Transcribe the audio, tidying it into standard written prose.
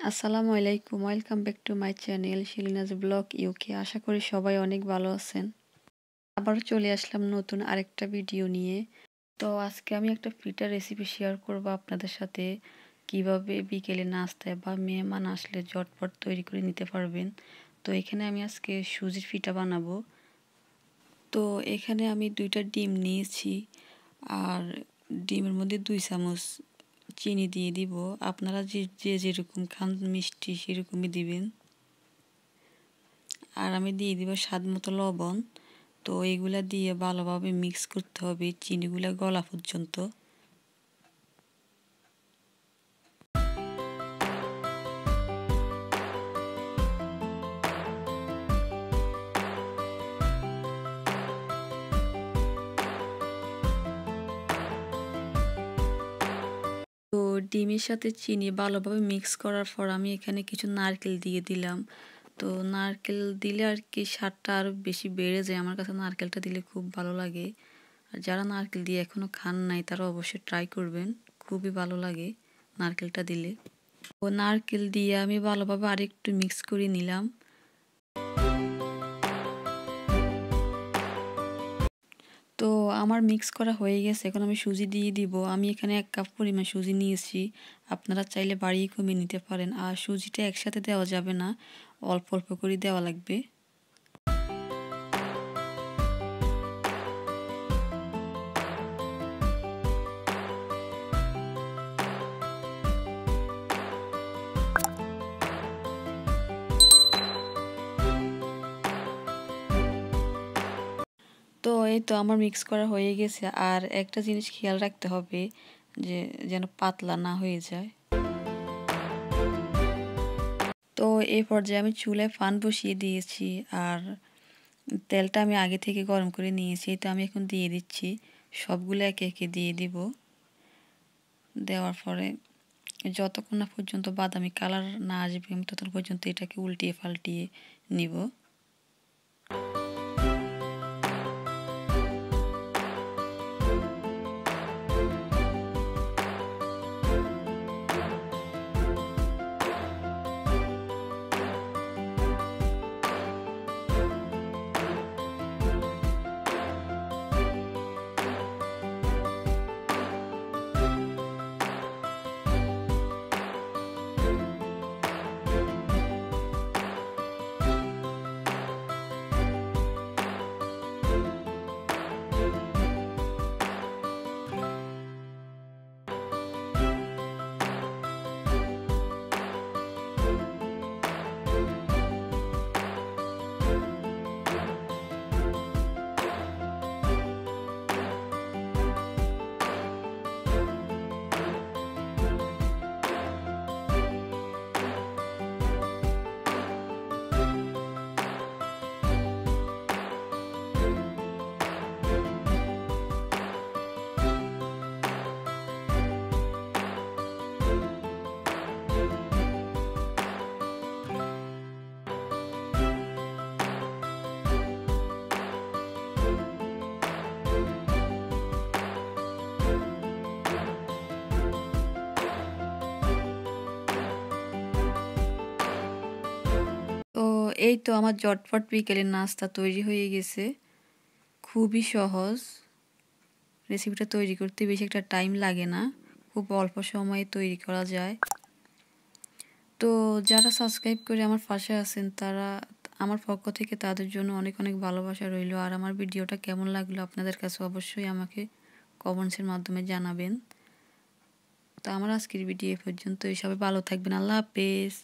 আসসালামু আলাইকুম, welcome back to my channel Shilina's blog UK. আশা করি সবাই অনেক ভালো আছেন। আবারও চলে আসলাম নতুন আরেকটা ভিডিও নিয়ে। তো আজকে আমি একটা পিঠার রেসিপি শেয়ার করব আপনাদের সাথে, কিভাবে বিকেলে নাস্তায় বা মেহমান আসলে ঝটপট তৈরি করে নিতে পারবেন। তো এখানে আমি আজকে সুজির পিঠা বানাবো। তো এখানে আমি 2টা ডিম নিয়েছি, আর ডিমের মধ্যে 2 চামচ চিনি দিয়ে দিব। আপনারা যে যেরকম খান মিষ্টি সেরকমই দিবেন। আর আমি দিয়ে দিব স্বাদ মতো লবণ। তো এগুলা দিয়ে ভালোভাবে মিক্স করতে হবে চিনিগুলা গলা পর্যন্ত। তো ডিমের সাথে চিনি ভালোভাবে মিক্স করার পর আমি এখানে কিছু নারকেল দিয়ে দিলাম। তো নারকেল দিলে আর কি স্বাদটা আরও বেশি বেড়ে যায়। আমার কাছে নারকেলটা দিলে খুব ভালো লাগে। আর যারা নারকেল দিয়ে এখনও খান নাই তারা অবশ্যই ট্রাই করবেন, খুবই ভালো লাগে নারকেলটা দিলে। তো নারকেল দিয়ে আমি ভালোভাবে আরেকটু মিক্স করে নিলাম। তো আমার মিক্স করা হয়ে গেছে, এখন আমি সুজি দিয়ে দিব। আমি এখানে 1 কাপ পরিমাণ সুজি নিয়েছি, আপনারা চাইলে বাড়িয়ে কমিয়ে নিতে পারেন। আর সুজিটা একসাথে দেওয়া যাবে না, অল্প অল্প করে দেওয়া লাগবে। তো এই তো আমার মিক্স করা হয়ে গেছে। আর একটা জিনিস খেয়াল রাখতে হবে যে যেন পাতলা না হয়ে যায়। তো এই পর্যায়ে আমি চুলায় পান বসিয়ে দিয়েছি, আর তেলটা আমি আগে থেকে গরম করে নিয়েছি। তো আমি এখন দিয়ে দিচ্ছি, সবগুলো একে একে দিয়ে দিব। দেওয়ার পরে যতক্ষণ না পর্যন্ত বাদামি কালার না আসবে ততক্ষণ পর্যন্ত এটাকে উল্টিয়ে পাল্টিয়ে নিব। তো এই তো আমার ঝটপট বিকেলের নাস্তা তৈরি হয়ে গেছে। খুবই সহজ, রেসিপিটা তৈরি করতে বেশি একটা টাইম লাগে না, খুব অল্প সময়ে তৈরি করা যায়। তো যারা সাবস্ক্রাইব করে আমার পাশে আছেন তারা আমার পক্ষ থেকে তাদের জন্য অনেক অনেক ভালোবাসা রইল। আর আমার ভিডিওটা কেমন লাগলো আপনাদের কাছে অবশ্যই আমাকে কমেন্টসের মাধ্যমে জানাবেন। তো আমার আজকের ভিডিও এ পর্যন্তই। সবাই ভালো থাকবেন। আল্লাহ হাফেজ।